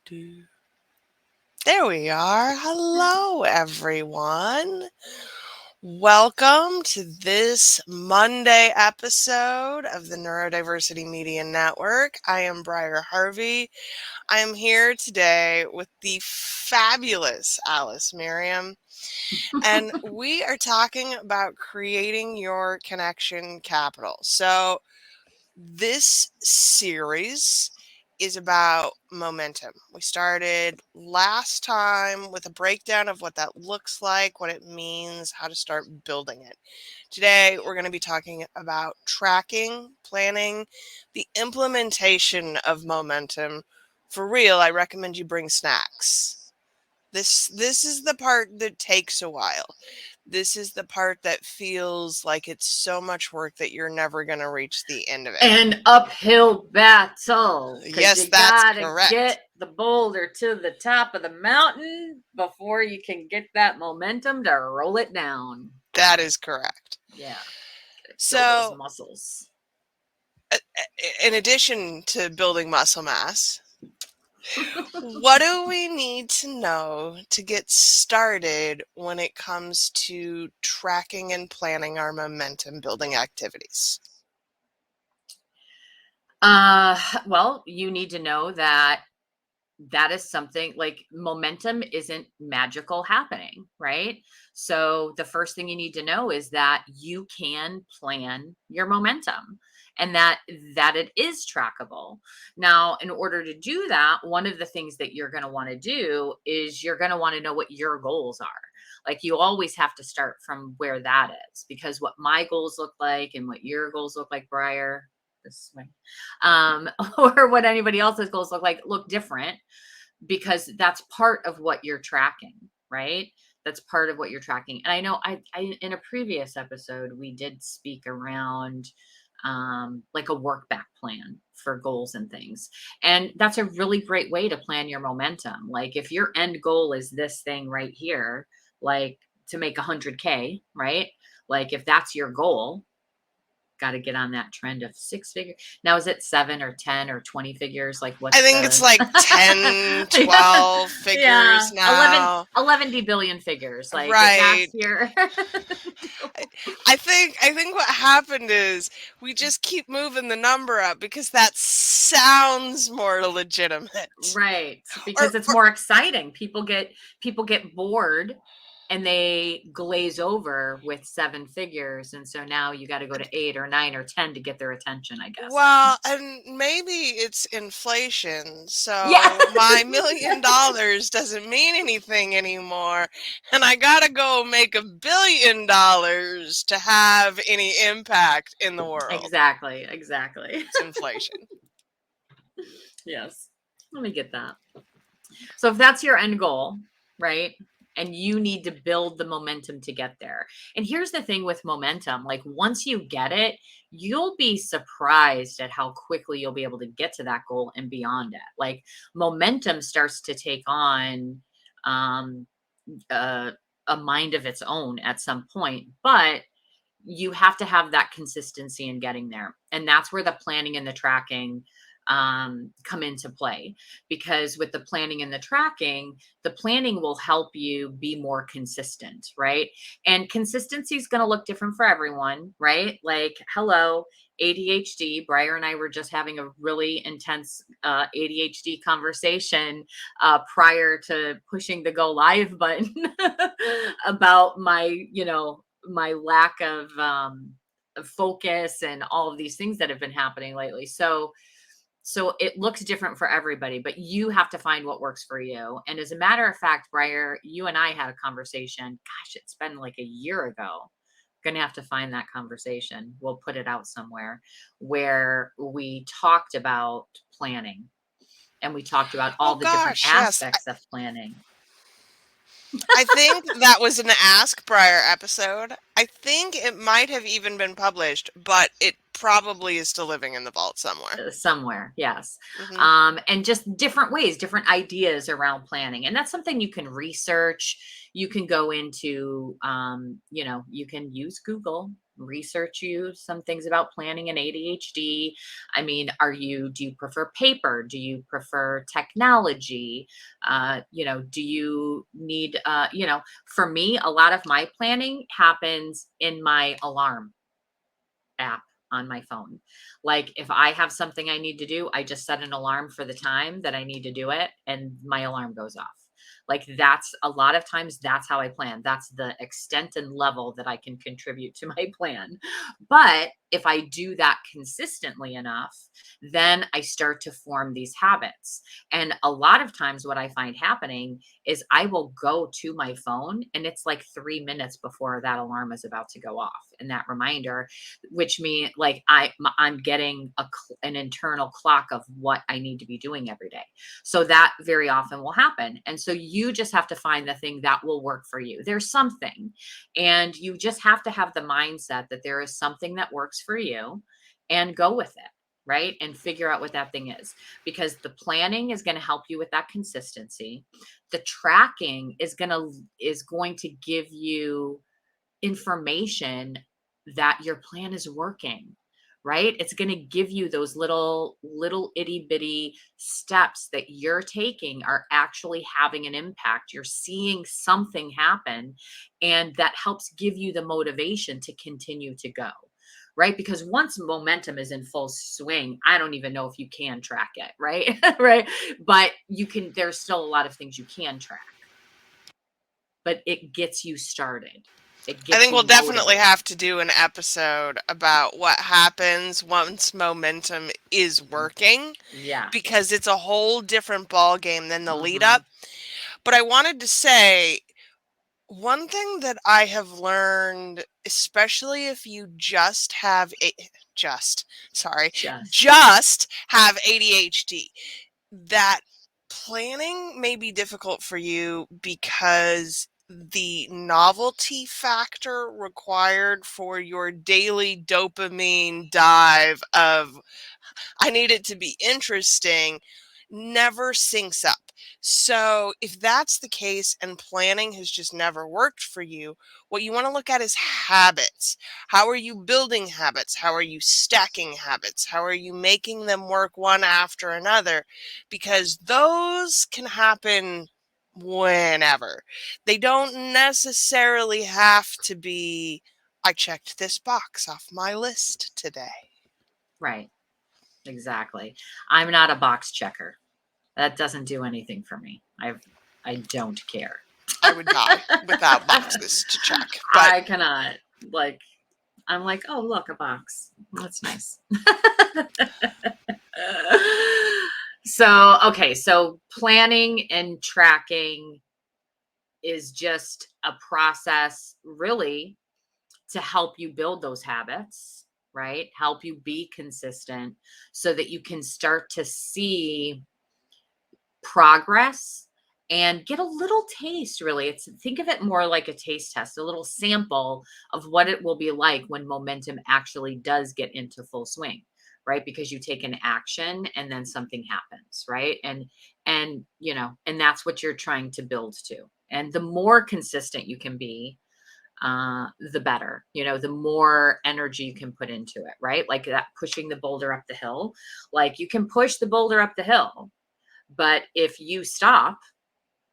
Do. There we are. Hello, everyone. Welcome to this Monday episode of the Neurodiversity Media Network. I am Briar Harvey. I am here today with the fabulous Alice Miriam, and we are talking about creating your connection capital. So, this series is about momentum. We started last time with a breakdown of what that looks like, what it means, how to start building it. Today, we're going to be talking about tracking, planning, the implementation of momentum. For real, I recommend you bring snacks. This is the part that takes a while. This is the part that feels like it's so much work that you're never going to reach the end of it. An uphill battle. Yes, You that's gotta correct. get the boulder to the top of the mountain before you can get that momentum to roll it down. That is correct. Yeah. So, build those muscles. In addition to building muscle mass, what do we need to know to get started when it comes to tracking and planning our momentum building activities? Well, you need to know that is something like momentum isn't magical happening, right? So the first thing you need to know is that you can plan your momentum and that it is trackable. Now, in order to do that, one of the things that you're going to want to do is you're going to want to know what your goals are. Like you always have to start from where that is, because what my goals look like and what your goals look like, Briar, this way, or what anybody else's goals look different, because that's part of what you're tracking, right? That's part of what you're tracking. And I know I in a previous episode, we did speak around like a work back plan for goals and things. And that's a really great way to plan your momentum. Like if your end goal is this thing right here, like to make 100K, right? Like if that's your goal, got to get on that trend of 6 figures. Now, is it 7 or 10 or 20 figures? Like what's I think it's like 10, 12 figures yeah. now. 11 billion figures. Like right. that's your I think what happened is we just keep moving the number up because that sounds more legitimate. right. Because it's more exciting. People get bored and they glaze over with 7 figures. And so now you got to go to 8 or 9 or 10 to get their attention, I guess. Well, and maybe it's inflation. So Yeah. my $1 million doesn't mean anything anymore. And I got to go make $1 billion to have any impact in the world. Exactly. It's inflation. Yes. Let me get that. So if that's your end goal, right? And you need to build the momentum to get there. And here's the thing with momentum, like once you get it, you'll be surprised at how quickly you'll be able to get to that goal and beyond it. Like momentum starts to take on a mind of its own at some point, but you have to have that consistency in getting there. And that's where the planning and the tracking come into play, because with the planning and the tracking, the planning will help you be more consistent, right? And consistency is going to look different for everyone, right? Like, hello, ADHD. Briar and I were just having a really intense ADHD conversation prior to pushing the go live button about my, my lack of focus and all of these things that have been happening lately. So it looks different for everybody, but you have to find what works for you. And as a matter of fact, Briar, you and I had a conversation. Gosh, it's been like a year ago. Going to have to find that conversation. We'll put it out somewhere, where we talked about planning and we talked about all the different aspects of planning. I think that was an Ask Briar episode. I think it might have even been published, but it probably is still living in the vault somewhere. Somewhere, yes. Mm-hmm. And just different ways, different ideas around planning. And that's something you can research. You can go into, you can use Google. research you some things about planning and ADHD. I mean, do you prefer paper? Do you prefer technology? Do you need, for me, a lot of my planning happens in my alarm app on my phone. Like if I have something I need to do, I just set an alarm for the time that I need to do it and my alarm goes off. Like that's a lot of times that's how I plan. That's the extent and level that I can contribute to my plan. But if I do that consistently enough, then I start to form these habits. And a lot of times what I find happening is I will go to my phone and it's like 3 minutes before that alarm is about to go off. And that reminder, which means like I'm getting an internal clock of what I need to be doing every day. So that very often will happen. And so you just have to find the thing that will work for you. There's something, and you just have to have the mindset that there is something that works for you and go with it. Right. And figure out what that thing is, because the planning is going to help you with that consistency. The tracking is going to give you information that your plan is working, right? It's going to give you those little itty bitty steps that you're taking are actually having an impact. You're seeing something happen, and that helps give you the motivation to continue to go. Right? Because once momentum is in full swing, I don't even know if you can track it, right? Right. But there's still a lot of things you can track, but it gets you started. It I gets think you we'll definitely motivated. have to do an episode about what happens once momentum is working, Yeah. because it's a whole different ball game than the lead Mhm. up. But I wanted to say one thing that I have learned, especially if you just sorry, Just. just have ADHD, that planning may be difficult for you because the novelty factor required for your daily dopamine dive of I need it to be interesting never syncs up. So, if that's the case and planning has just never worked for you, what you want to look at is habits. How are you building habits? How are you stacking habits? How are you making them work one after another? Because those can happen whenever. They don't necessarily have to be, I checked this box off my list today. Right. Exactly. I'm not a box checker. That doesn't do anything for me. I don't care. I would die without boxes to check. But I cannot. Like, I'm like, oh, look, a box. That's nice. So planning and tracking is just a process, really, to help you build those habits, right? Help you be consistent so that you can start to see progress and get a little taste. Really, it's think of it more like a taste test, a little sample of what it will be like when momentum actually does get into full swing, right? Because you take an action and then something happens, right? And that's what you're trying to build to. And the more consistent you can be, the better. The more energy you can put into it, right? Like that, pushing the boulder up the hill. Like, you can push the boulder up the hill, but if you stop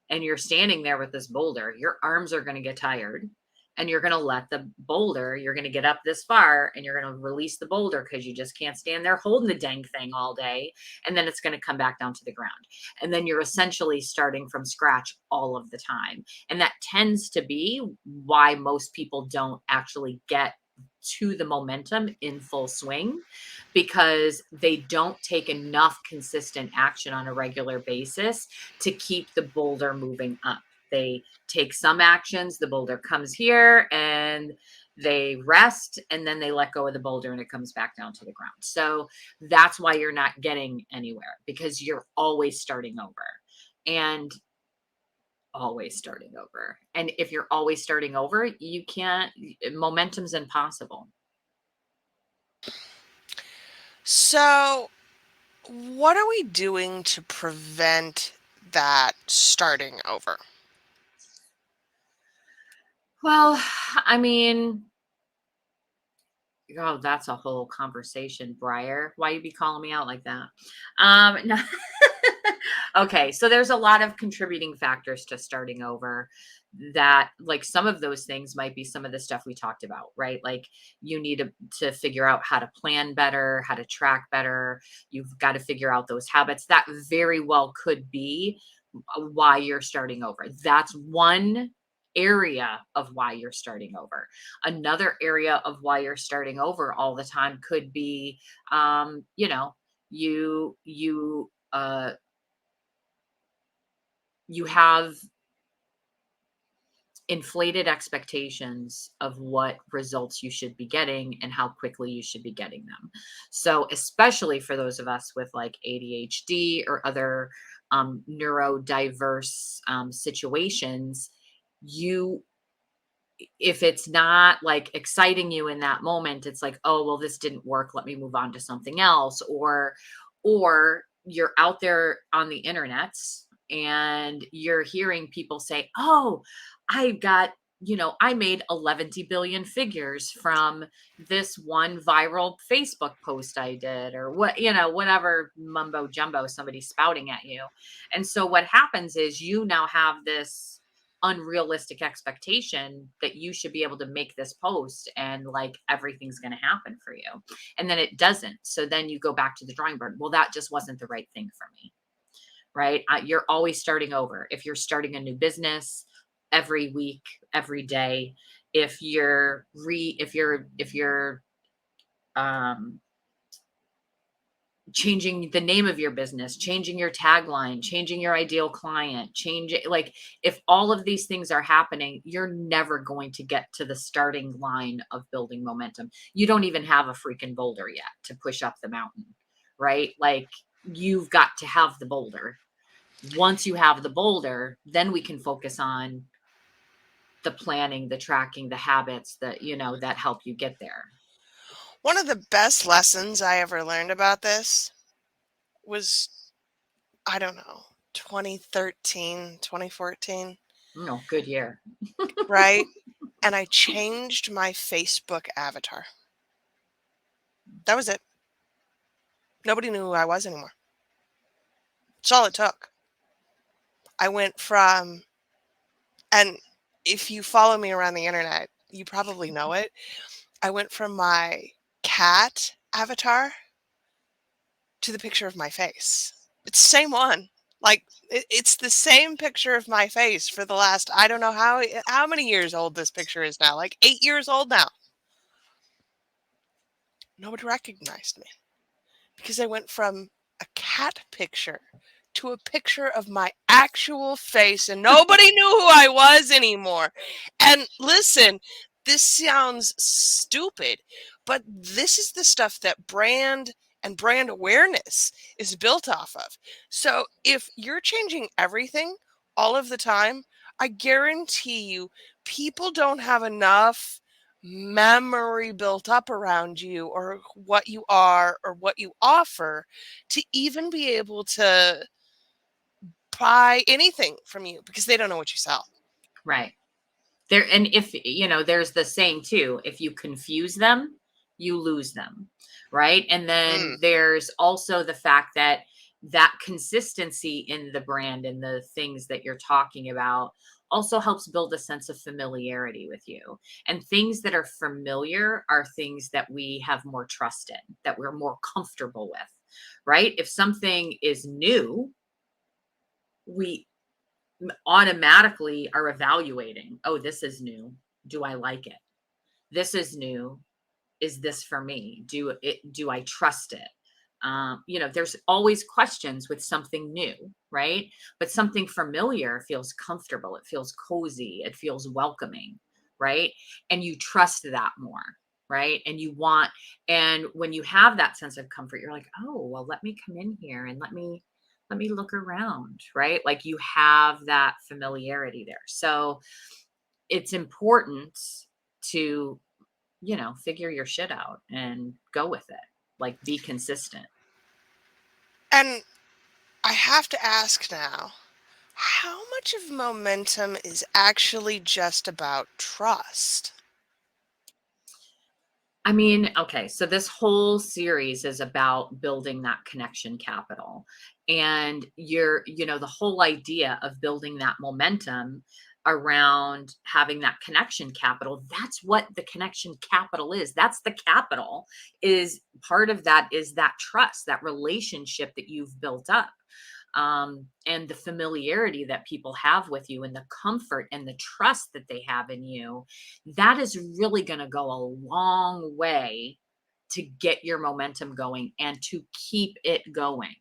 and you're standing there with this boulder, your arms are going to get tired, and you're going to let the boulder, you're going to get up this far and you're going to release the boulder because you just can't stand there holding the dang thing all day. And then it's going to come back down to the ground. And then you're essentially starting from scratch all of the time. And that tends to be why most people don't actually get to the momentum in full swing, because they don't take enough consistent action on a regular basis to keep the boulder moving up. They take some actions, the boulder comes here, and they rest, and then they let go of the boulder and it comes back down to the ground. So that's why you're not getting anywhere, because you're always starting over. And always starting over. And if you're always starting over, you can't, momentum's impossible. so, what are we doing to prevent that starting over? Well, I mean, Oh, that's a whole conversation, Briar. Why you be calling me out like that? No. Okay, so there's a lot of contributing factors to starting over that like some of those things might be some of the stuff we talked about, right? Like you need to figure out how to plan better, how to track better. You've got to figure out those habits. That very well could be why you're starting over. That's one area of why you're starting over. Another area of why you're starting over all the time could be, you know, you you have inflated expectations of what results you should be getting and how quickly you should be getting them. So, especially for those of us with like ADHD or other neurodiverse situations, you if it's not like exciting you in that moment, it's like, oh well, this didn't work, let me move on to something else. Or you're out there on the internet and you're hearing people say, oh, I got, I made 11 billion figures from this one viral Facebook post I did, or whatever mumbo jumbo somebody's spouting at you. And so what happens is you now have this unrealistic expectation that you should be able to make this post and like everything's going to happen for you. And then it doesn't. So then you go back to the drawing board. Well, that just wasn't the right thing for me. Right. You're always starting over. If you're starting a new business every week, every day, if you're um changing the name of your business, changing your tagline, changing your ideal client, change it. Like if all of these things are happening, you're never going to get to the starting line of building momentum. You don't even have a freaking boulder yet to push up the mountain, right? Like you've got to have the boulder. Once you have the boulder, then we can focus on the planning, the tracking, the habits that, that help you get there. One of the best lessons I ever learned about this was, I don't know, 2013, 2014, No, good year. right? And I changed my Facebook avatar. That was it. Nobody knew who I was anymore. That's all it took. I went from, and if you follow me around the internet, you probably know it. I went from my cat avatar to the picture of my face. It's the same one. Like it's the same picture of my face for the last, I don't know how many years old this picture is now. Like 8 years old now. Nobody recognized me because I went from a cat picture to a picture of my actual face and nobody knew who I was anymore. And listen, this sounds stupid, but this is the stuff that brand and brand awareness is built off of. So if you're changing everything all of the time, I guarantee you people don't have enough memory built up around you or what you are or what you offer to even be able to buy anything from you because they don't know what you sell. Right. There, and if there's the saying too, if you confuse them, you lose them, right? And Mm. then there's also the fact that consistency in the brand and the things that you're talking about also helps build a sense of familiarity with you. And things that are familiar are things that we have more trust in, that we're more comfortable with, right? If something is new, we automatically are evaluating, oh, this is new, do I like it? This is new, is this for me? Do I trust it? There's always questions with something new, right? But something familiar feels comfortable, it feels cozy, it feels welcoming, right? And you trust that more, right? And when you have that sense of comfort, you're like, oh well, let me come in here and let me look around, right? Like you have that familiarity there. So it's important to, figure your shit out and go with it. Like be consistent. And I have to ask now, how much of momentum is actually just about trust? I mean, okay, so this whole series is about building that connection capital. And the whole idea of building that momentum around having that connection capital, that's what the connection capital is. That's the capital. Is part of that is that trust, that relationship that you've built up. And the familiarity that people have with you and the comfort and the trust that they have in you, that is really going to go a long way to get your momentum going and to keep it going.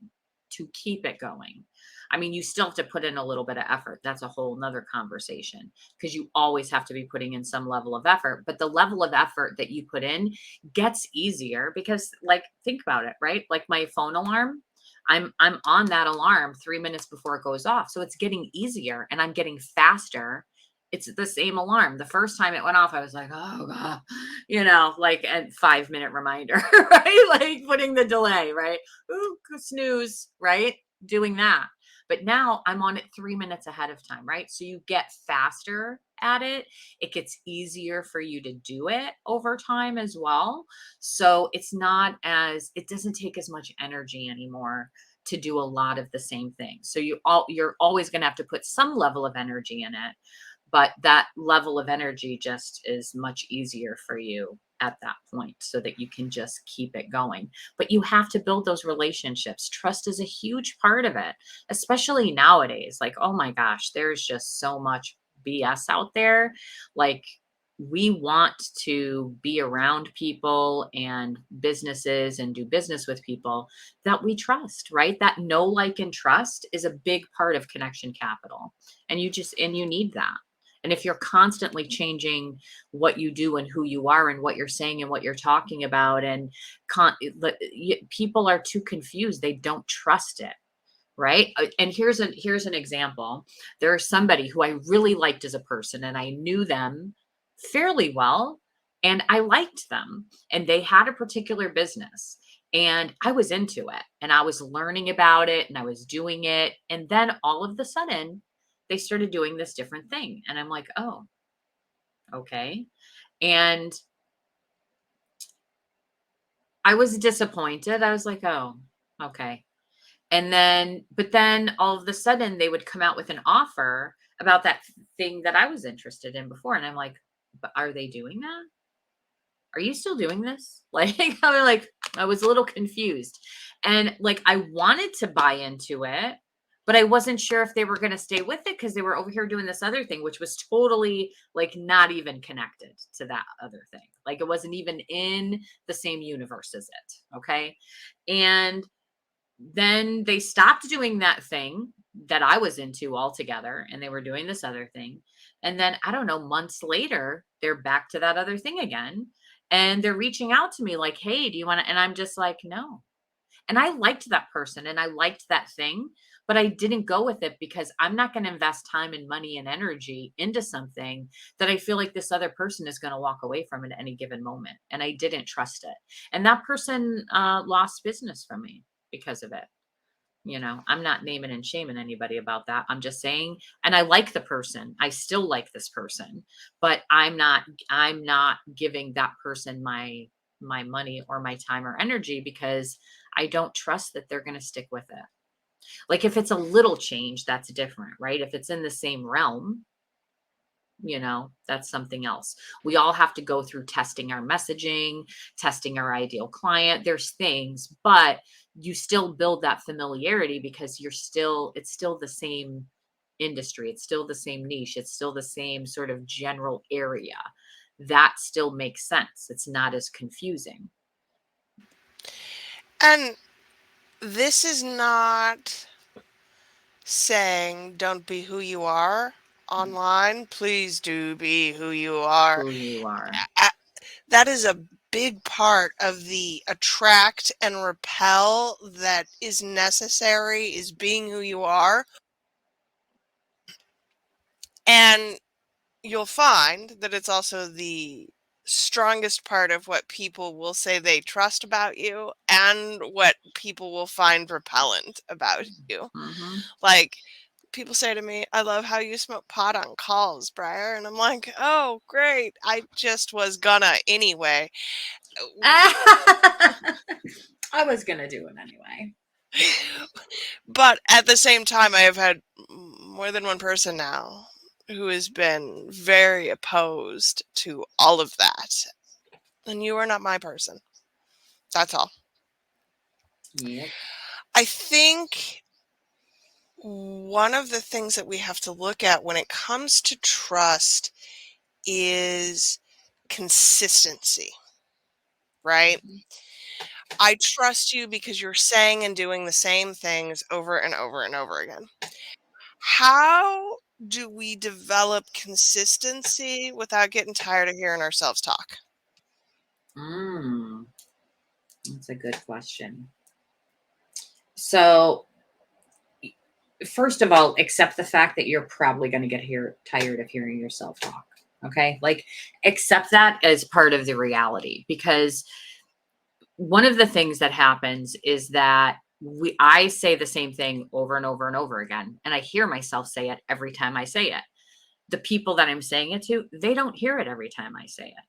To keep it going. I mean, you still have to put in a little bit of effort. That's a whole nother conversation because you always have to be putting in some level of effort. But the level of effort that you put in gets easier because, like, think about it, right? Like my phone alarm, I'm on that alarm 3 minutes before it goes off. So it's getting easier and I'm getting faster. It's the same alarm. The first time it went off, I was like, oh God, like a 5 minute reminder, right? Like putting the delay, right? Ooh, snooze, right? Doing that. But now I'm on it 3 minutes ahead of time, right? So you get faster at it. It gets easier for you to do it over time as well. So it doesn't take as much energy anymore to do a lot of the same things. So you're always going to have to put some level of energy in it, but that level of energy just is much easier for you at that point so that you can just keep it going. But you have to build those relationships. Trust is a huge part of it, especially nowadays. Like, oh my gosh, there's just so much BS out there. Like, we want to be around people and businesses and do business with people that we trust, right? That know, like, and trust is a big part of connection capital. And you need that. And if you're constantly changing what you do and who you are and what you're saying and what you're talking about, and people are too confused, they don't trust it, right? And here's an example. There's somebody who I really liked as a person, and I knew them fairly well, and I liked them, and they had a particular business. And I was into it and I was learning about it and I was doing it. And then all of the sudden, they started doing this different thing. And I'm like, oh, okay. And I was disappointed. I was like, oh, okay. But then all of a sudden they would come out with an offer about that thing that I was interested in before. And I'm like, but are they doing that? Are you still doing this? I was a little confused. And like, I wanted to buy into it, but I wasn't sure if they were going to stay with it because they were over here doing this other thing, which was totally like not even connected to that other thing. Like, it wasn't even in the same universe as it. Okay. And then they stopped doing that thing that I was into altogether, and they were doing this other thing. And then I don't know, months later, they're back to that other thing again. And they're reaching out to me like, hey, do you want to? And I'm just like, no. And I liked that person and I liked that thing, but I didn't go with it because I'm not going to invest time and money and energy into something that I feel like this other person is going to walk away from at any given moment. And I didn't trust it. And that person lost business from me because of it. I'm not naming and shaming anybody about that. I'm just saying, and I like the person. I still like this person, but I'm not giving that person my money or my time or energy because I don't trust that they're going to stick with it. Like, if it's a little change, that's different, right? If it's in the same realm, that's something else. We all have to go through testing our messaging, testing our ideal client. There's things, but you still build that familiarity because it's still the same industry. It's still the same niche. It's still the same sort of general area. That still makes sense. It's not as confusing. And this is not saying don't be who you are online. Please do be who you are. Who you are. That is a big part of the attract and repel that is necessary, is being who you are. And you'll find that it's also the strongest part of what people will say they trust about you and what people will find repellent about you. Hmm. Like, people say to me, I love how you smoke pot on calls, Briar. And I'm like, oh, great. I just was gonna anyway. I was going to do it anyway. But at the same time, I have had more than one person now who has been very opposed to all of that. And you are not my person. That's all. Yep. I think one of the things that we have to look at when it comes to trust is consistency, right? Mhm. I trust you because you're saying and doing the same things over and over and over again. How do we develop consistency without getting tired of hearing ourselves talk? Mm, that's a good question. So, first of all, accept the fact that you're probably going to get tired of hearing yourself talk. Okay. Like, accept that as part of the reality, because one of the things that happens is that I say the same thing over and over and over again, and I hear myself say it every time I say it. The people that I'm saying it to, they don't hear it every time I say it.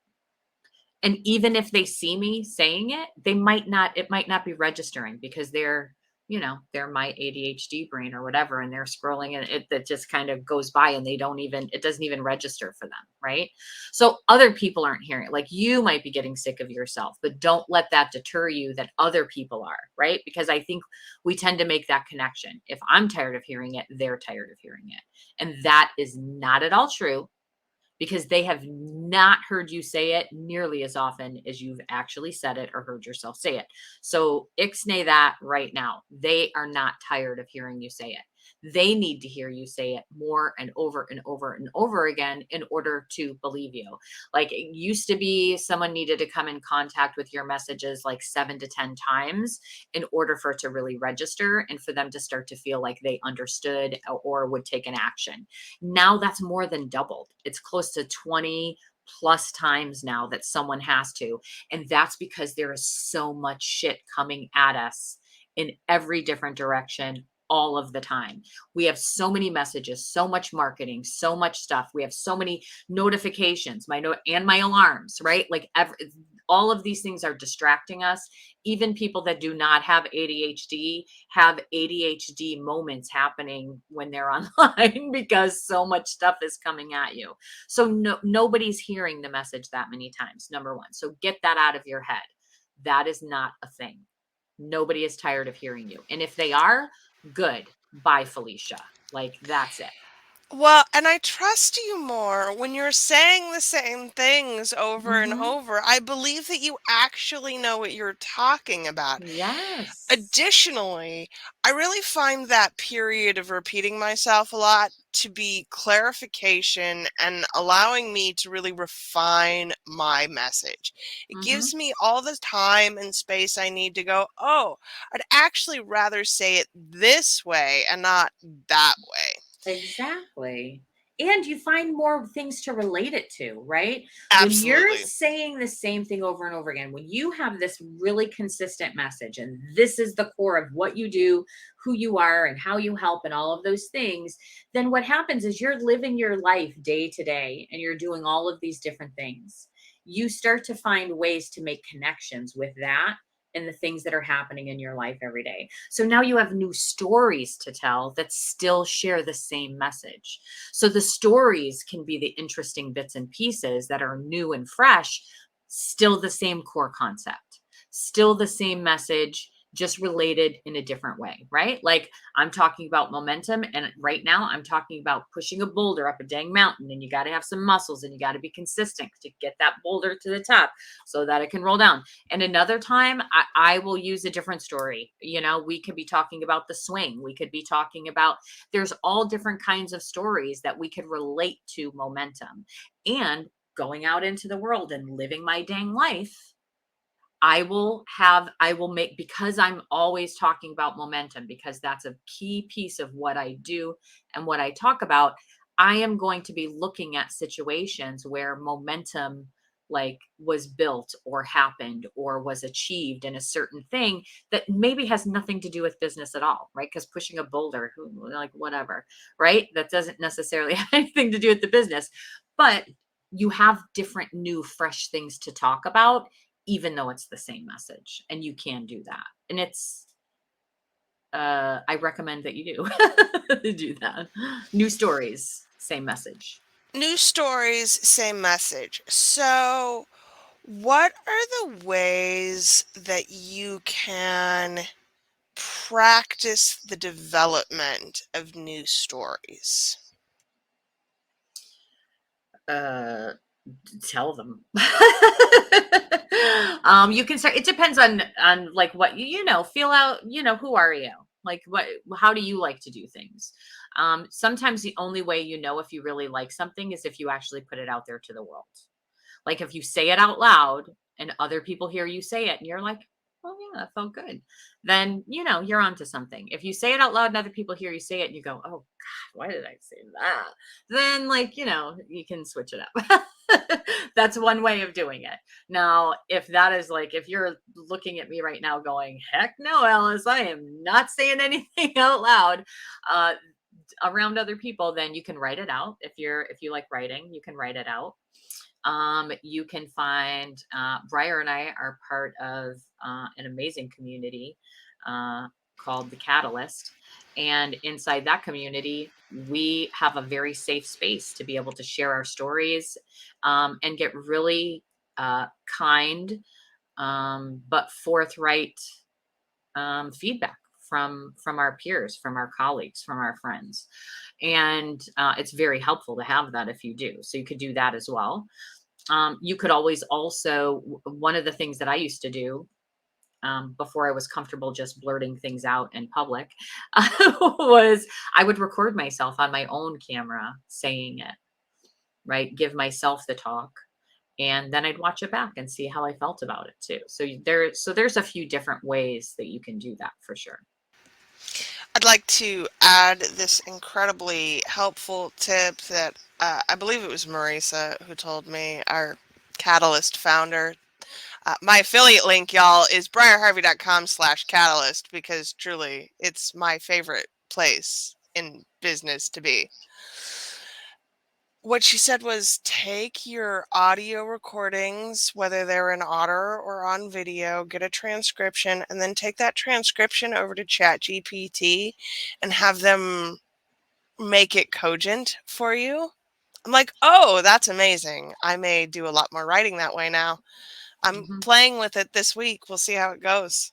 And even if they see me saying it, it might not be registering, because they're my ADHD brain or whatever, and they're scrolling, and that just kind of goes by, and it doesn't even register for them, right? So other people aren't hearing it. Like, you might be getting sick of yourself, but don't let that deter you that other people are, right? Because I think we tend to make that connection. If I'm tired of hearing it, they're tired of hearing it. And that is not at all true, because they have not heard you say it nearly as often as you've actually said it or heard yourself say it. So ixnay that right now. They are not tired of hearing you say it. They need to hear you say it more and over and over and over again in order to believe you. Like, it used to be someone needed to come in contact with your messages like 7 to 10 times in order for it to really register and for them to start to feel like they understood or would take an action. Now that's more than doubled. It's close to 20 plus times now that someone has to. And that's because there is so much shit coming at us in every different direction all of the time. We have so many messages, so much marketing, so much stuff. We have so many notifications, my note and my alarms, right? Like, all of these things are distracting us. Even people that do not have ADHD have ADHD moments happening when they're online because so much stuff is coming at you. So nobody's hearing the message that many times. Number one. So get that out of your head. That is not a thing. Nobody is tired of hearing you. And if they are, good. Bye, Felicia. Like, that's it. Well, and I trust you more when you're saying the same things over and Hmm. over. I believe that you actually know what you're talking about. Yes. Additionally, I really find that period of repeating myself a lot to be clarification and allowing me to really refine my message. It gives Hmm. me all the time and space I need to go, oh, I'd actually rather say it this way and not that way. Exactly. And you find more things to relate it to, right? When you're Absolutely. saying the same thing over and over again, when you have this really consistent message, and this is the core of what you do, who you are, and how you help, and all of those things, then what happens is you're living your life day to day and you're doing all of these different things. You start to find ways to make connections with that and the things that are happening in your life every day. So now you have new stories to tell that still share the same message. So the stories can be the interesting bits and pieces that are new and fresh, still the same core concept, still the same message, just related in a different way, right? Like, I'm talking about momentum, and right now I'm talking about pushing a boulder up a dang mountain, and you got to have some muscles and you got to be consistent to get that boulder to the top so that it can roll down. And another time, I will use a different story. We could be talking about the swing. We could be talking about, there's all different kinds of stories that we could relate to momentum. And going out into the world and living my dang life, I will make, because I'm always talking about momentum, because that's a key piece of what I do and what I talk about. I am going to be looking at situations where momentum, like, was built or happened or was achieved in a certain thing that maybe has nothing to do with business at all, right? Because pushing a boulder, like, whatever, right? That doesn't necessarily have anything to do with the business, but you have different new fresh things to talk about even though it's the same message, and you can do that. And I recommend that you do do that. New stories, same message. New stories, same message. So, what are the ways that you can practice the development of new stories? Uh, Tell them. You can start. It depends on like what feel out. Who are you? Like what? How do you like to do things? Sometimes the only way you know if you really like something is if you actually put it out there to the world. Like if you say it out loud and other people hear you say it and you're like, "Oh yeah, that felt good." Then, you're onto something. If you say it out loud and other people hear you say it and you go, "Oh god, why did I say that?" Then like, you can switch it up. That's one way of doing it. Now, if that is like if you're looking at me right now going, "Heck no, Alice, I am not saying anything out loud." Uh around other people, then you can write it out. If you like writing, you can write it out. You can find Briar and I are part of an amazing community uh, called the Catalyst. And inside that community, we have a very safe space to be able to share our stories and get really kind but forthright feedback from our peers, from our colleagues, from our friends. And it's very helpful to have that if you do. So you could do that as well. You could always also, one of the things that I used to do before I was comfortable just blurting things out in public was I would record myself on my own camera saying it, right? Give myself the talk. And then I'd watch it back and see how I felt about it too. So there's a few different ways that you can do that for sure. I'd like to add this incredibly helpful tip that I believe it was Marisa who told me, our Catalyst founder. My affiliate link, y'all, is briarharvey.com/catalyst because truly it's my favorite place in business to be. What she said was take your audio recordings, whether they're in Otter or on video, get a transcription, and then take that transcription over to ChatGPT and have them make it cogent for you. I'm like, oh, that's amazing. I may do a lot more writing that way now. I'm Mhm. playing with it this week. We'll see how it goes.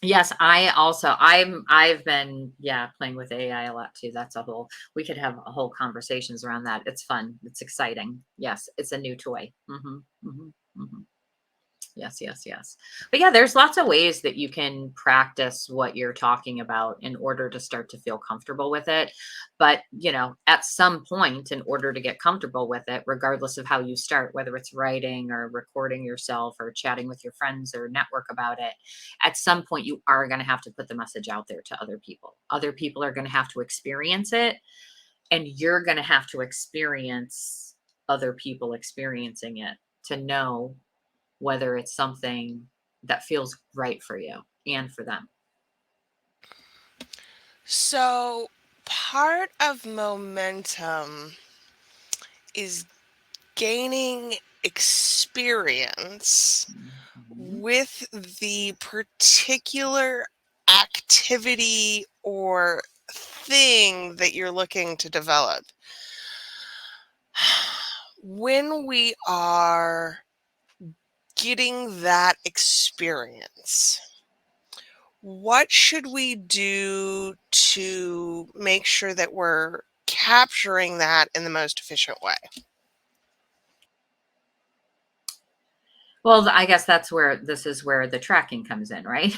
Yes, I've been, yeah, playing with AI a lot too. That's a whole we could have a whole conversations around that. It's fun. It's exciting. Yes, it's a new toy. Yes, yes, yes. But yeah, there's lots of ways that you can practice what you're talking about in order to start to feel comfortable with it. But, at some point, in order to get comfortable with it, regardless of how you start, whether it's writing or recording yourself or chatting with your friends or network about it, at some point, you are going to have to put the message out there to other people. Other people are going to have to experience it, and you're going to have to experience other people experiencing it to know whether it's something that feels right for you and for them. So, part of momentum is gaining experience Mhm. with the particular activity or thing that you're looking to develop. When we are getting that experience, what should we do to make sure that we're capturing that in the most efficient way? Well, I guess this is where the tracking comes in, right?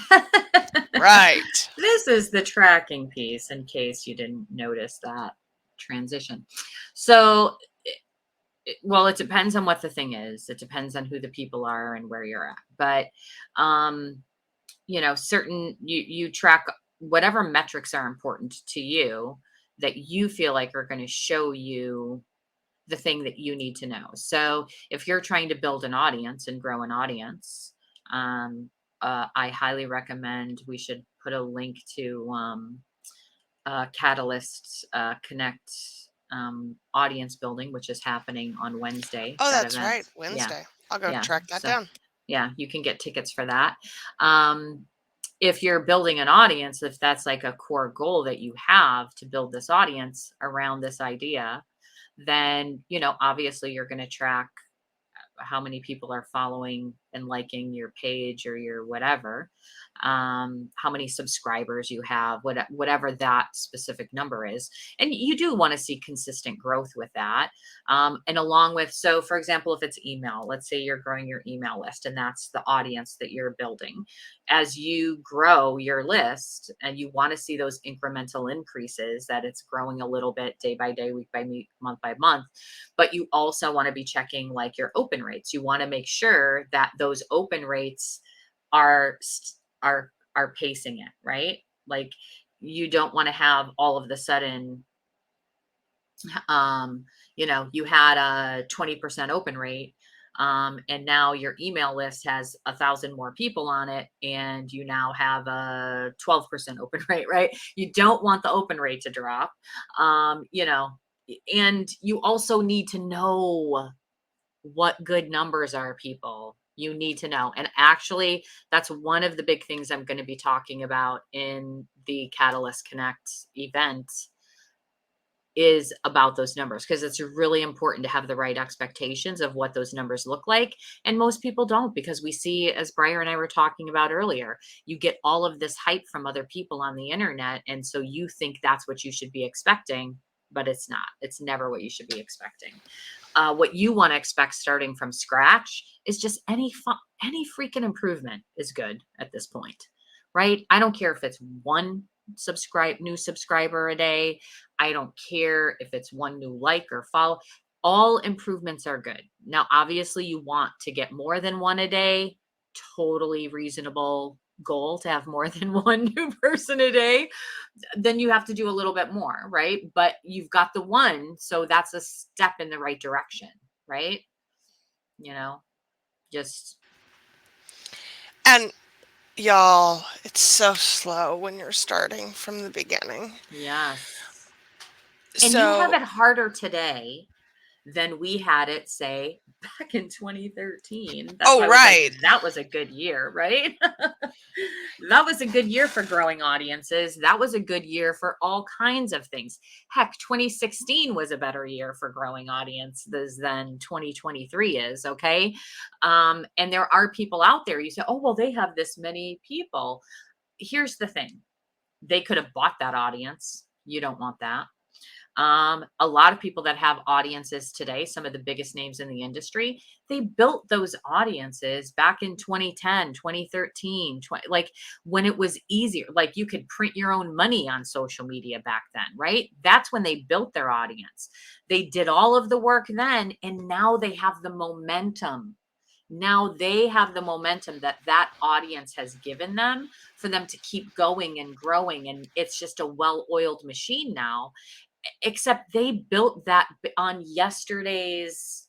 Right. This is the tracking piece in case you didn't notice that transition. So, well, it depends on what the thing is. It depends on who the people are and where you're at. But um certain you track whatever metrics are important to you that you feel like are going to show you the thing that you need to know. So if you're trying to build an audience and grow an audience, I highly recommend we should put a link to Catalyst Connect audience building, which is happening on Wednesday. Oh, That that's event, right. yeah, Wednesday. I'll go yeah. track that So down. Yeah, you can get tickets for that. Um, if you're building an audience, if that's like a core goal that you have to build this audience around this idea, then, obviously you're going to track how many people are following and liking your page or your whatever, how many subscribers you have, whatever that specific number is. And you do want to see consistent growth with that. And along with, so for example, if it's email, let's say you're growing your email list and that's the audience that you're building. As you grow your list and you want to see those incremental increases, that it's growing a little bit day by day, week by week, month by month, but you also want to be checking like your open rates. You want to make sure that those open rates are are pacing it, right? Like you don't want to have all of the sudden you had a 20% open rate, and now your email list has 1,000 more people on it and you now have a 12% open rate, right? You don't want the open rate to drop. And you also need to know what good numbers are, people. You need to know. And actually, that's one of the big things I'm going to be talking about in the Catalyst Connect event, is about those numbers, because it's really important to have the right expectations of what those numbers look like. And most people don't, because we see, as Briar and I were talking about earlier, you get all of this hype from other people on the internet. And so you think that's what you should be expecting, but it's not. It's never what you should be expecting. What you want to expect starting from scratch is just any freaking improvement is good at this point, right? I don't care if it's one new subscriber a day. I don't care if it's one new like or follow. All improvements are good. Now, obviously, you want to get more than one a day. Totally reasonable goal to have more than one new person a day. Then you have to do a little bit more, right? But you've got the one, so that's a step in the right direction, right? You know, just And y'all, it's so slow when you're starting from the beginning. yes. And you have So, it harder today than we had it, say, back in 2013. That's oh, why I was like, right. that was a good year, right? That was a good year for growing audiences. That was a good year for all kinds of things. Heck, 2016 was a better year for growing audiences than 2023 is, okay? And there are people out there, you say, oh, well, they have this many people. Here's the thing, they could have bought that audience. You don't want that. A lot of people that have audiences today, some of the biggest names in the industry, they built those audiences back in 2010, 2013, like when it was easier, like you could print your own money on social media back then, right? That's when they built their audience. They did all of the work then, and now they have the momentum. Now they have the momentum that that audience has given them for them to keep going and growing. And it's just a well oiled machine now, except they built that on yesterday's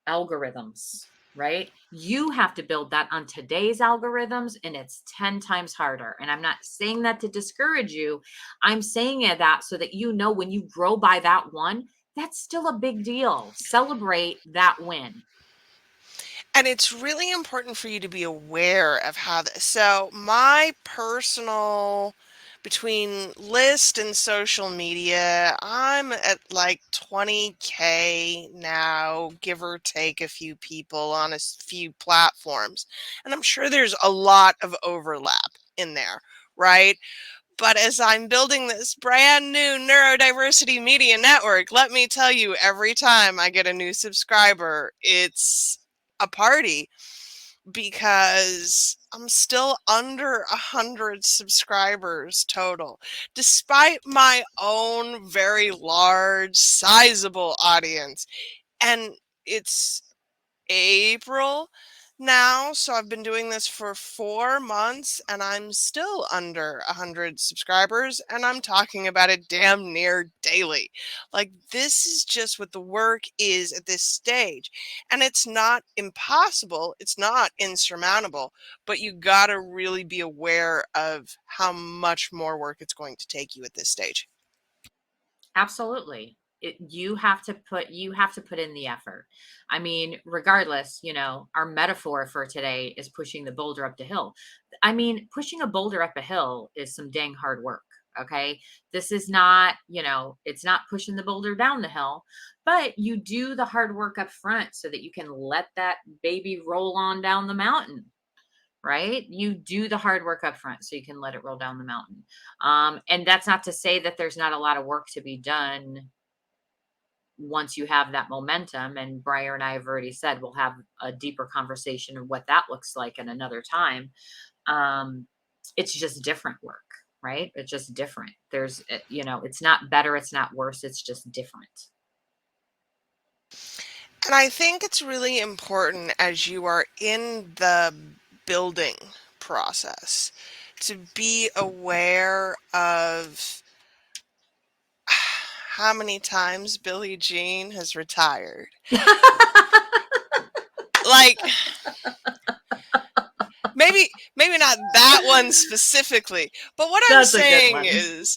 algorithms, right? You have to build that on today's algorithms, and it's 10 times harder. And I'm not saying that to discourage you. I'm saying that so that you know, when you grow by that one, that's still a big deal. Celebrate that win. And it's really important for you to be aware of how this. So, my personal, between list and social media, I'm at like 20K now, give or take a few people on a few platforms. And I'm sure there's a lot of overlap in there, right? But as I'm building this brand new neurodiversity media network, let me tell you, every time I get a new subscriber, it's a party because I'm still under 100 subscribers total, despite my own very large, sizable audience. And it's April now, so I've been doing this for 4 months and I'm still under 100 subscribers, and I'm talking about it damn near daily. Like, this is just what the work is at this stage. And it's not impossible, it's not insurmountable, but you gotta really be aware of how much more work it's going to take you at this stage. Absolutely. you have to put in the effort. I mean, regardless, our metaphor for today is pushing the boulder up the hill. I mean, pushing a boulder up a hill is some dang hard work. Okay. This is not, it's not pushing the boulder down the hill, but you do the hard work up front so that you can let that baby roll on down the mountain. Right? You do the hard work up front so you can let it roll down the mountain. And that's not to say that there's not a lot of work to be done once you have that momentum. And Briar and I have already said we'll have a deeper conversation of what that looks like in another time. Um, it's just different work, right? It's just different. It's not better, it's not worse, it's just different. And I think it's really important as you are in the building process to be aware of how many times Billie Jean has retired. Like, maybe not that one specifically, but what I'm That's a good saying one. is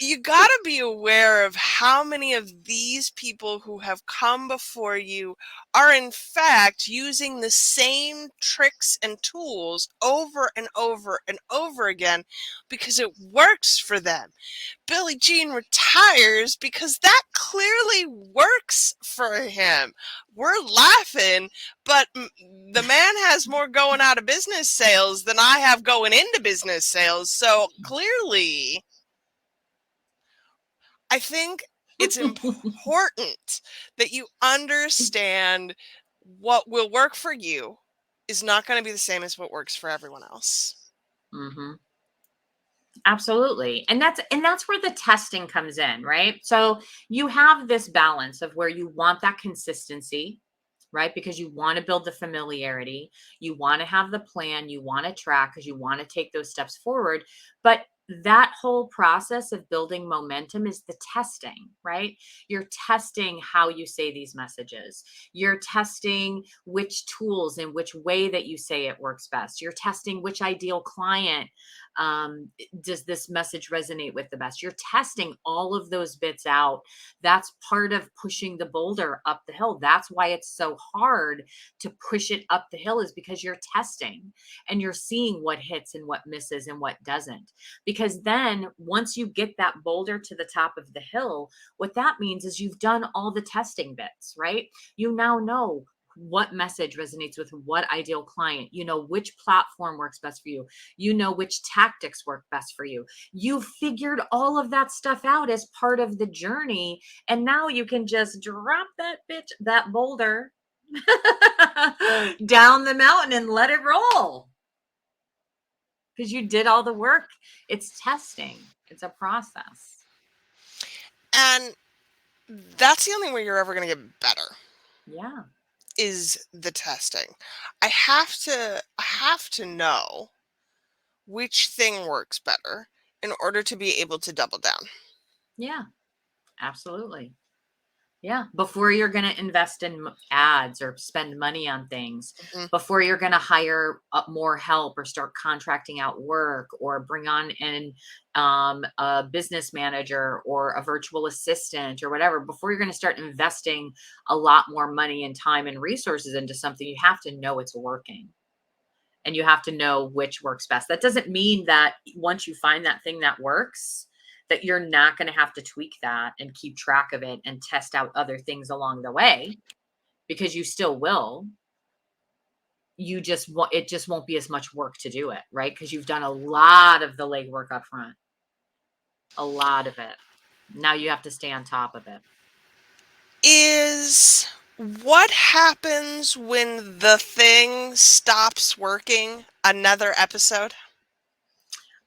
you got to be aware of how many of these people who have come before you are in fact using the same tricks and tools over and over and over again because it works for them. Billie Jean retires because that clearly works for him. We're laughing, but the man has more going out of business sales than I have going into business sales. So clearly, I think it's important that you understand what will work for you is not going to be the same as what works for everyone else. hmm Absolutely. And that's where the testing comes in, right? So you have this balance of where you want that consistency, right? Because you want to build the familiarity, you want to have the plan, you want to track because you want to take those steps forward. But that whole process of building momentum is the testing, right? You're testing how you say these messages. You're testing which tools and which way that you say it works best. You're testing which ideal client does this message resonate with the best. You're testing all of those bits out. That's part of pushing the boulder up the hill. That's why it's so hard to push it up the hill, is because you're testing and you're seeing what hits and what misses and what doesn't. Because then once you get that boulder to the top of the hill, what that means is you've done all the testing bits, right? You now know what message resonates with what ideal client. You know which platform works best for you. You know which tactics work best for you. You figured all of that stuff out as part of the journey. And now you can just drop that boulder down the mountain and let it roll. Because you did all the work. It's testing, it's a process. And that's the only way you're ever going to get better. Yeah. Is the testing. I have to know which thing works better in order to be able to double down. Yeah. Absolutely. Yeah, before you're going to invest in ads or spend money on things, Mhm. before you're going to hire more help or start contracting out work or bring on a business manager or a virtual assistant or whatever, before you're going to start investing a lot more money and time and resources into something, you have to know it's working. And you have to know which works best. That doesn't mean that once you find that thing that works, that you're not going to have to tweak that and keep track of it and test out other things along the way, because you still will. It just won't be as much work to do it, right? Because you've done a lot of the legwork up front, a lot of it. Now you have to stay on top of it. Is what happens when the thing stops working another episode?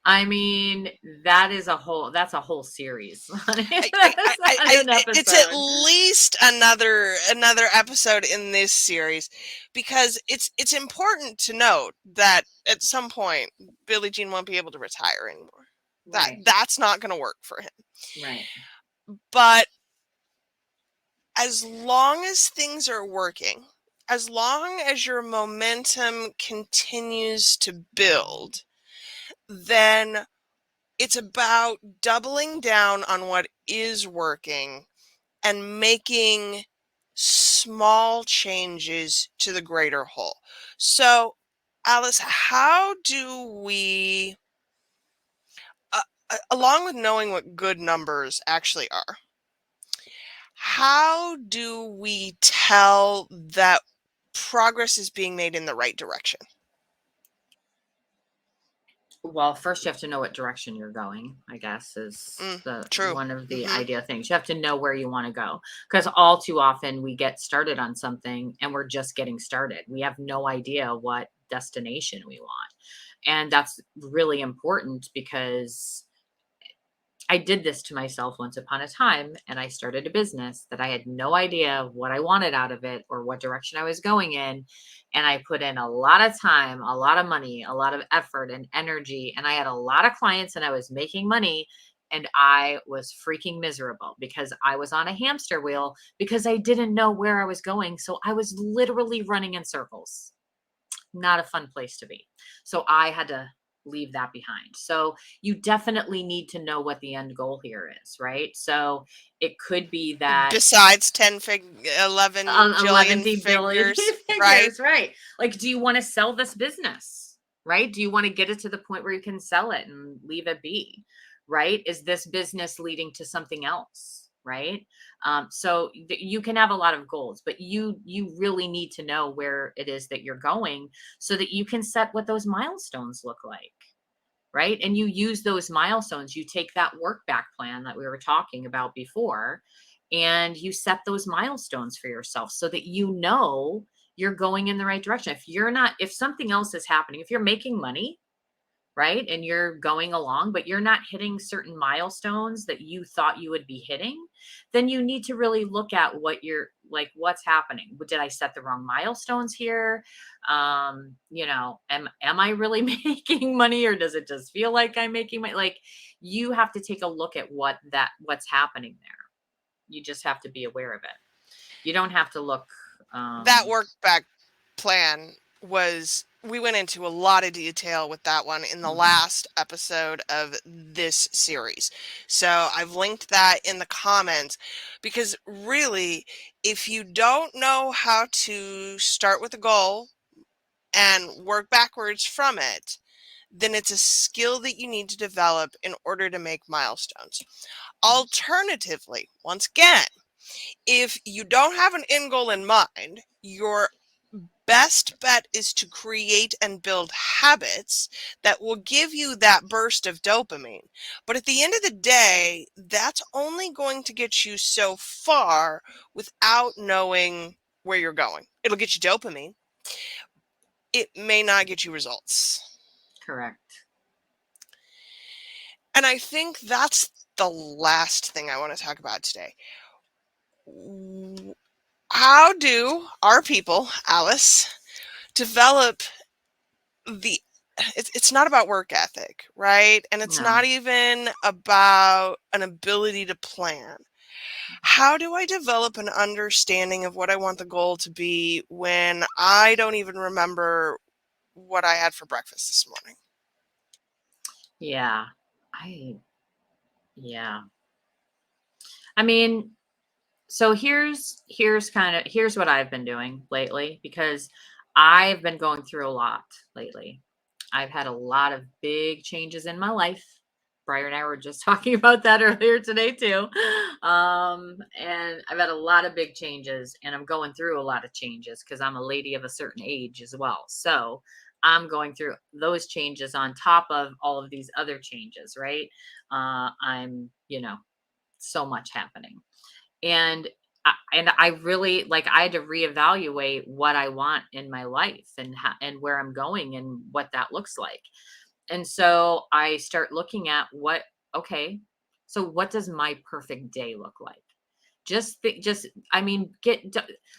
I mean, that's a whole series. I, I, I, That's I, not I- an it's at episode. least another episode in this series because it's important to note that at some point Billie Jean won't be able to retire anymore. Right. That's not going to work for him. Right. But as long as things are working, as long as your momentum continues to build, then it's about doubling down on what is working and making small changes to the greater whole. So, Alice, how do we, along with knowing what good numbers actually are, how do we tell that progress is being made in the right direction? Well, first you have to know what direction you're going, I guess, is Mm, the true. one of the Hmm. idea things. You have to know where you want to go, because all too often we get started on something and we're just getting started. We have no idea what destination we want. And that's really important because I did this to myself once upon a time, and I started a business that I had no idea what I wanted out of it or what direction I was going in. And I put in a lot of time, a lot of money, a lot of effort and energy. And I had a lot of clients and I was making money. And I was freaking miserable because I was on a hamster wheel because I didn't know where I was going. So I was literally running in circles. Not a fun place to be. So I had to leave that behind. So you definitely need to know what the end goal here is, right? So it could be that Besides 11 11 jillion billion figures, right? figures, right? Like, do you want to sell this business, right? Do you want to get it to the point where you can sell it and leave it be, right? Is this business leading to something else, right? So you can have a lot of goals, but you really need to know where it is that you're going so that you can set what those milestones look like, right? And you use those milestones. You take that work back plan that we were talking about before, and you set those milestones for yourself so that you know you're going in the right direction. If you're not, if something else is happening, if you're making money, right, and you're going along, but you're not hitting certain milestones that you thought you would be hitting, then you need to really look at what you're like, what's happening. Did I set the wrong milestones here? Am I really making money, or does it just feel like I'm making money? Like, you have to take a look at what's happening there. You just have to be aware of it. You don't have to look. That um work back plan was, we went into a lot of detail with that one in the mhm, last episode of this series. So I've linked that in the comments because really, if you don't know how to start with a goal and work backwards from it, then it's a skill that you need to develop in order to make milestones. Alternatively, once again, if you don't have an end goal in mind, your best bet is to create and build habits that will give you that burst of dopamine. But at the end of the day, that's only going to get you so far without knowing where you're going. It'll get you dopamine. It may not get you results. correct. And I think that's the last thing I want to talk about today. How do our people, Alice, develop the it's not about work ethic, right? And it's No. not even about an ability to plan. How do I develop an understanding of what I want the goal to be when I don't even remember what I had for breakfast this morning? Yeah. I yeah. I mean, so here's what I've been doing lately, because I've been going through a lot lately. I've had a lot of big changes in my life. Briar and I were just talking about that earlier today too. And I've had a lot of big changes, and I'm going through a lot of changes because I'm a lady of a certain age as well. So I'm going through those changes on top of all of these other changes, right? I'm, so much happening. And I really, like, I had to reevaluate what I want in my life, and where I'm going and what that looks like. And so I start looking at okay, so what does my perfect day look like? I mean,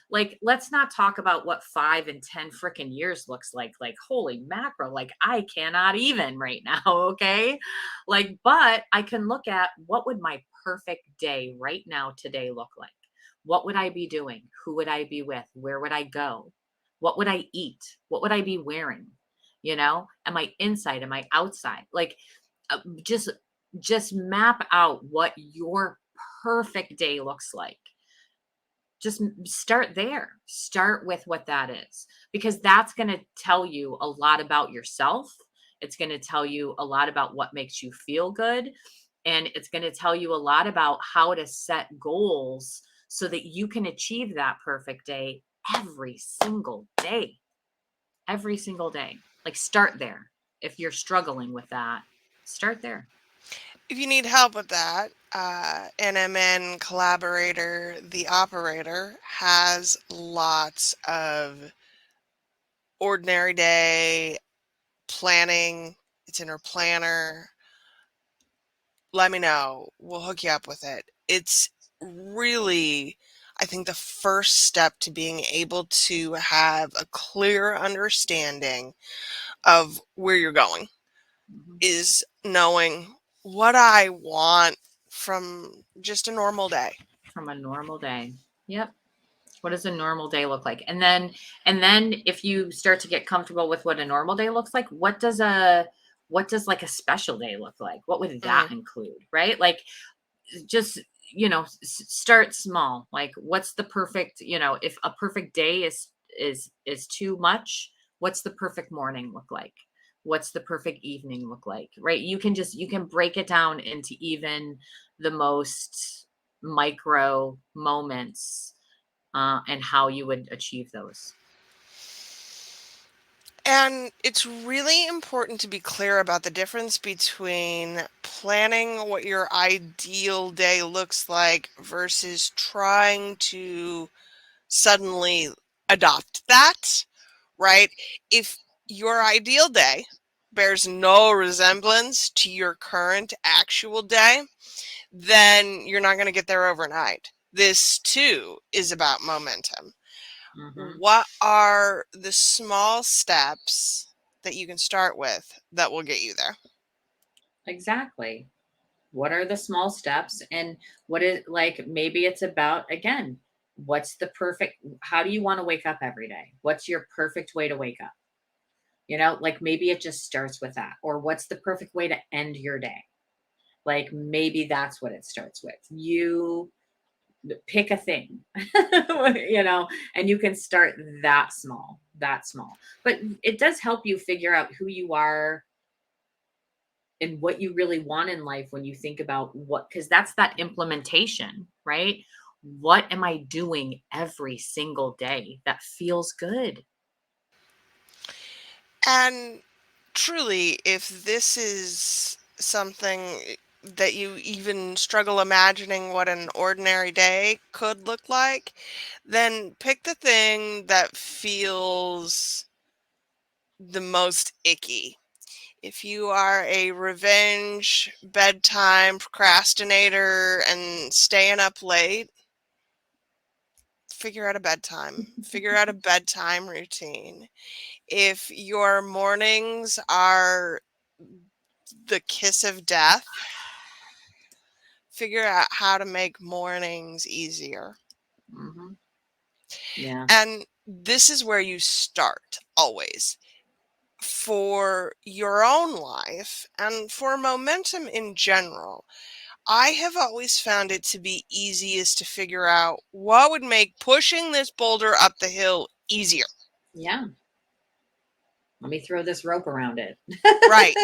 like, let's not talk about what 5 and 10 freaking years looks like. Like, holy mackerel, like, I cannot even right now. Okay. Like, but I can look at what would my perfect day right now today look like? What would I be doing? Who would I be with? Where would I go? What would I eat? What would I be wearing? Am I inside? Am I outside? Like, just map out what your perfect day looks like. Just start there. Start with what that is, because that's going to tell you a lot about yourself. It's going to tell you a lot about what makes you feel good. And it's going to tell you a lot about how to set goals so that you can achieve that perfect day every single day. Every single day. Like, start there. If you're struggling with that, start there. If you need help with that, NMN collaborator, the operator, has lots of ordinary day planning. It's in her planner. Let me know. We'll hook you up with it. It's really, I think, the first step to being able to have a clear understanding of where you're going Mhm. is knowing what I want from just a normal day. From a normal day. Yep. What does a normal day look like? And then if you start to get comfortable with what a normal day looks like, what does like a special day look like? What would that Mm. include, right? Like, just, start small. Like, what's the perfect, if a perfect day is too much, what's the perfect morning look like? What's the perfect evening look like? Right? You can break it down into even the most micro moments, and how you would achieve those. And it's really important to be clear about the difference between planning what your ideal day looks like versus trying to suddenly adopt that, right? If your ideal day bears no resemblance to your current actual day, then you're not going to get there overnight. This too is about momentum. Hmm. What are the small steps that you can start with that will get you there? Exactly. What are the small steps? And what is, like, maybe it's about, again, what's the perfect, how do you want to wake up every day? What's your perfect way to wake up? Like, maybe it just starts with that. Or what's the perfect way to end your day? Like, maybe that's what it starts with. You pick a thing, and you can start that small, that small. But it does help you figure out who you are and what you really want in life when you think about what, because that's that implementation, right? What am I doing every single day that feels good? And truly, if this is something that you even struggle imagining what an ordinary day could look like, then pick the thing that feels the most icky. If you are a revenge bedtime procrastinator and staying up late, figure out a bedtime. Figure out a bedtime routine. If your mornings are the kiss of death, figure out how to make mornings easier. Hmm. Yeah. And this is where you start always. For your own life and for momentum in general, I have always found it to be easiest to figure out what would make pushing this boulder up the hill easier. Yeah. Let me throw this rope around it. Right.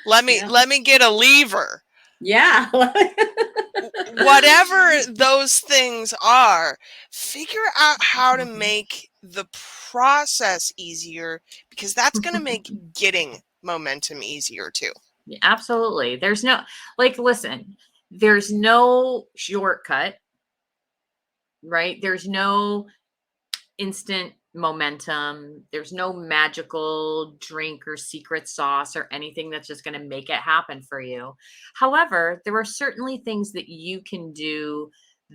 Let me Yeah. let me get a lever. Yeah. Whatever those things are, figure out how to make the process easier because that's going to make getting momentum easier too. Yeah, absolutely. There's no, like, listen, there's no shortcut, right? There's no instant momentum. There's no magical drink or secret sauce or anything that's just going to make it happen for you. However, there are certainly things that you can do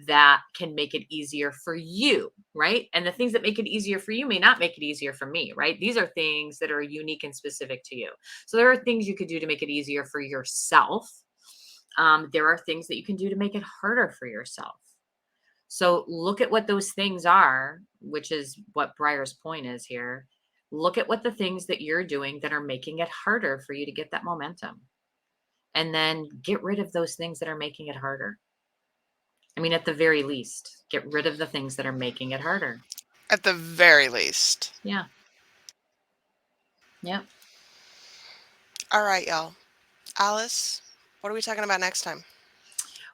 that can make it easier for you, right? And the things that make it easier for you may not make it easier for me, right? These are things that are unique and specific to you. So there are things you could do to make it easier for yourself. There are things that you can do to make it harder for yourself. So look at what those things are, which is what Briar's point is here. Look at what the things that you're doing that are making it harder for you to get that momentum. And then get rid of those things that are making it harder. I mean, at the very least, get rid of the things that are making it harder. At the very least. Yeah. Yep. All right, y'all. Alice, what are we talking about next time?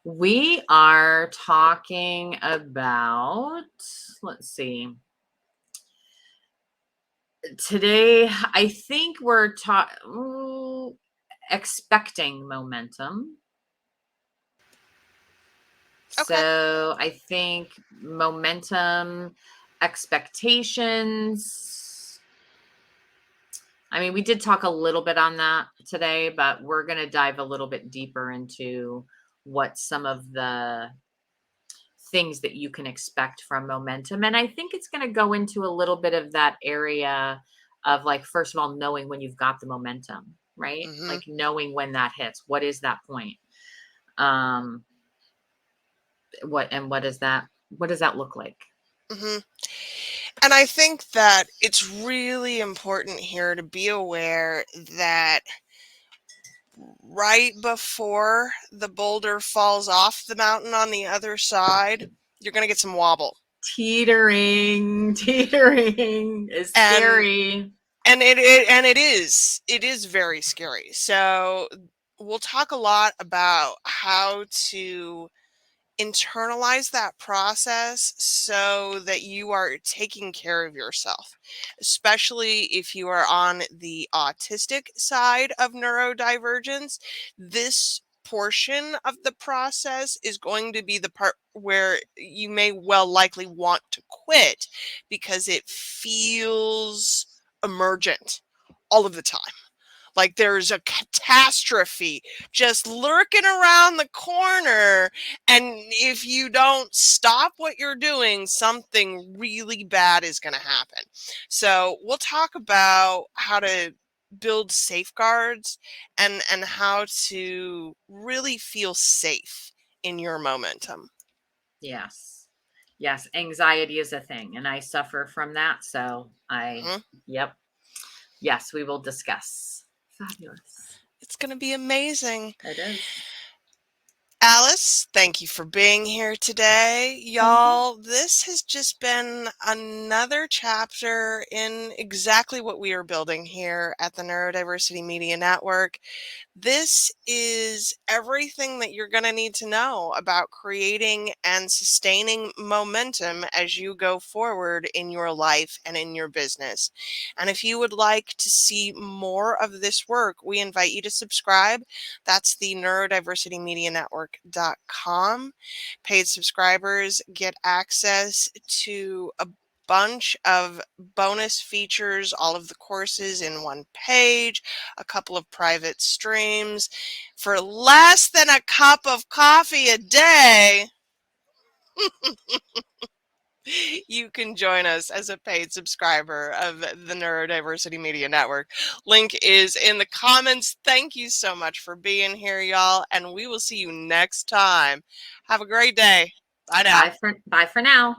We are talking about, let's see. Today, I think we're expecting momentum. Okay. So I think momentum, expectations. I mean, we did talk a little bit on that today, but we're going to dive a little bit deeper into what some of the things that you can expect from momentum. And I think it's going to go into a little bit of that area of, like, first of all, knowing when you've got the momentum, right? Mm-hmm. Like knowing when that hits. What is that point? Um, what does that look like? Mm-hmm. And I think that it's really important here to be aware that right before the boulder falls off the mountain on the other side, you're going to get some wobble. Teetering is And scary. it is very scary. So we'll talk a lot about how to internalize that process so that you are taking care of yourself, especially if you are on the autistic side of neurodivergence. This portion of the process is going to be the part where you may well likely want to quit because it feels emergent all of the time, like there's a catastrophe just lurking around the corner. And if you don't stop what you're doing, something really bad is going to happen. So we'll talk about how to build safeguards and how to really feel safe in your momentum. Yes. Yes, anxiety is a thing, and I suffer from that. So Mhm. yep. Yes, we will discuss. Fabulous. It's going to be amazing. It is. Alice, thank you for being here today. Thank you. Y'all, this has just been another chapter in exactly what we are building here at the Neurodiversity Media Network. This is everything that you're going to need to know about creating and sustaining momentum as you go forward in your life and in your business. And if you would like to see more of this work, we invite you to subscribe. That's the neurodiversitymedianetwork.com. Paid subscribers get access to a bunch of bonus features, all of the courses in one page, a couple of private streams. For less than a cup of coffee a day, you can join us as a paid subscriber of the Neurodiversity Media Network. Link is in the comments. Thank you so much for being here, y'all, and we will see you next time. Have a great day. Bye now. Bye for now.